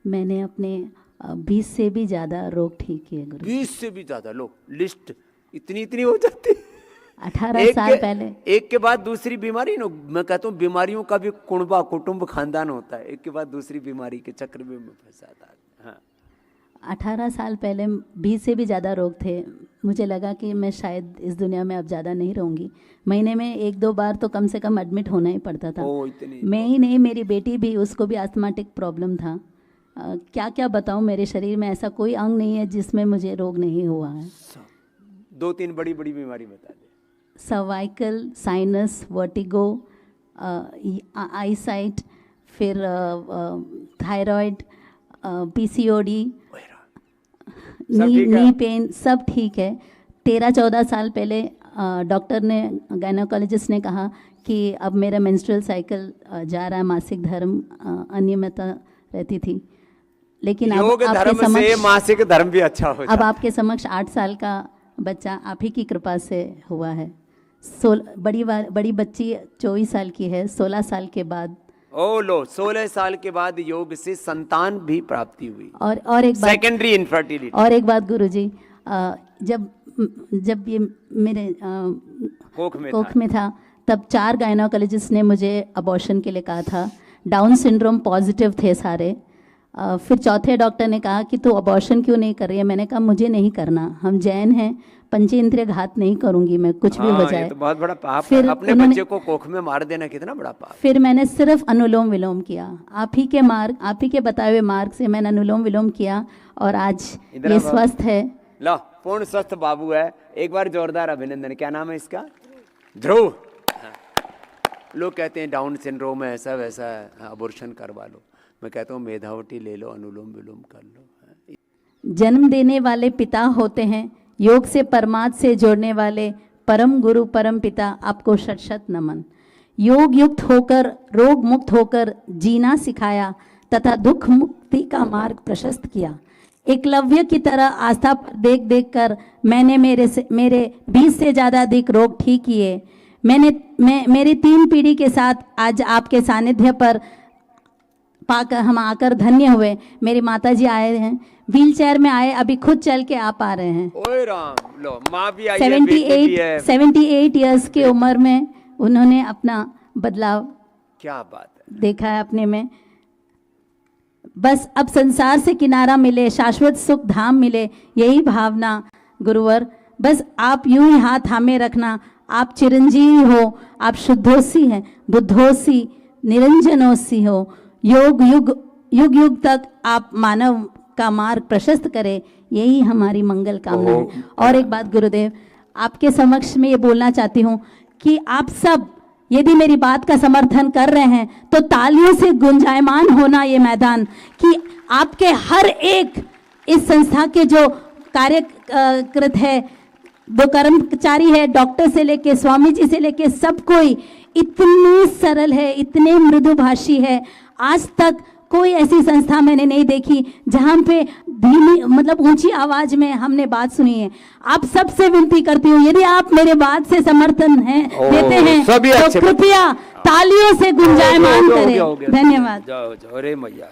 मैंने अपने 20 से भी ज़्यादा रोग ठीक किए गुरु। 20 से भी ज्यादा लोग, लिस्ट इतनी हो जाती है। 18 साल पहले एक के बाद दूसरी बीमारी ना, मैं कहता हूँ बीमारियों का भी कुटुंब खानदान होता है, एक के बाद दूसरी बीमारी के चक्र में फंस जाता है। हाँ। 18 साल पहले 20 से भी ज़्यादा रोग थे। मुझे लगा कि मैं शायद इस दुनिया में अब ज़्यादा नहीं रहूँगी। महीने में 1-2 बार तो कम से कम एडमिट होना ही पड़ता था। मैं ही नहीं, मेरी बेटी भी, उसको भी आस्थमाटिक प्रॉब्लम था। क्या क्या बताऊँ, मेरे शरीर में ऐसा कोई अंग नहीं है जिसमें मुझे रोग नहीं हुआ है। 2-3 बड़ी बीमारी बता दे। सर्वाइकल, साइनस, वर्टिगो, आईसाइट, फिर थायराइड, पीसीओडी, नी पेन, सब ठीक है। 13-14 साल पहले डॉक्टर ने, गायनोकोलॉजिस्ट ने कहा कि अब मेरा मेंस्ट्रुअल साइकिल जा रहा है, मासिक धर्म अनियमितता रहती थी। लेकिन अब आपके समक्ष मासिक धर्म भी अच्छा हो, अब आपके समक्ष 8 साल का बच्चा आप ही की कृपा से हुआ है। बड़ी बच्ची 24 साल की है, 16 साल के बाद। ओ लो, 16 साल के बाद योग से संतान भी प्राप्ति हुई। और एक बात, सेकेंडरी इनफर्टिलिटी। और एक बात गुरुजी, जब ये मेरे कोख में था तब 4 गायनोकोलॉजिस्ट ने मुझे अबॉर्शन के लिए कहा था। डाउन सिंड्रोम पॉजिटिव थे सारे। फिर चौथे डॉक्टर ने कहा कि तू अबॉर्शन क्यों नहीं कर रही है। मैंने कहा मुझे नहीं करना, हम जैन हैं, पंचेंद्रिय घात नहीं करूंगी मैं, कुछ भी हो जाए। ये तो बहुत बड़ा पाप है। अपने बच्चे को कोख में मार देना कितना बड़ा पाप। फिर मैंने सिर्फ अनुलोम विलोम किया, आप ही के बताए हुए मार्ग से मैंने अनुलोम विलोम किया और आज ये स्वस्थ है। लो, पूर्ण स्वस्थ बाबू है। एक बार जोरदार अभिनंदन। क्या नाम है इसका? ध्रुव। लोग कहते हैं डाउन सिंड्रोम है, ऐसा वैसा है, अबॉर्शन करवा लो। मैं कहता हूँ मेधावटी ले लो, अनुलोम विलोम कर लो। जन्म देने वाले पिता होते हैं, योग से परमात्मा से जोड़ने वाले परम गुरु परम पिता, आपको शत शत नमन। योग युक्त होकर, रोग मुक्त होकर जीना सिखाया तथा दुख मुक्ति का मार्ग प्रशस्त किया। एकलव्य की तरह आस्था पर देख देख कर मैंने मेरे 20 से ज़्यादा अधिक रोग ठीक किए। मेरी 3 पीढ़ी के साथ आज आपके सानिध्य पर पाकर हम आकर धन्य हुए। मेरी माताजी आए हैं, व्हीलचेयर में आए, अभी खुद चल के आप आ रहे हैं। ओए राम, लो माँ भी आई है, बेटी भी है। 78 इयर्स की उम्र में उन्होंने अपना बदलाव, क्या बात है, देखा है अपने में। बस अब संसार से किनारा मिले, शाश्वत सुख धाम मिले, यही भावना गुरुवर। बस आप यूं ही हाथ थामे रखना। आप चिरंजीवी हो, आप शुद्धोसी हैं, बुद्धोसी, निरंजनोसी हो। युग युग तक आप मानव का मार्ग प्रशस्त करे, यही हमारी मंगल कामना है। और एक बात गुरुदेव, आपके समक्ष में ये बोलना चाहती हूँ कि आप सब यदि मेरी बात का समर्थन कर रहे हैं तो तालियों से गुंजायमान होना ये मैदान, कि आपके हर एक इस संस्था के जो कार्यकृत है, वो कर्मचारी है, डॉक्टर से लेके स्वामी जी से लेके सब कोई इतनी सरल है, इतने मृदुभाषी है। आज तक कोई ऐसी संस्था मैंने नहीं देखी जहाँ पे धीमी, मतलब ऊंची आवाज में हमने बात सुनी है। आप सबसे विनती करती हूँ, यदि आप मेरे बात से समर्थन देते हैं तो कृपया तालियों से गुंजायमान करें। धन्यवाद। जाओ जाओ रे मैया।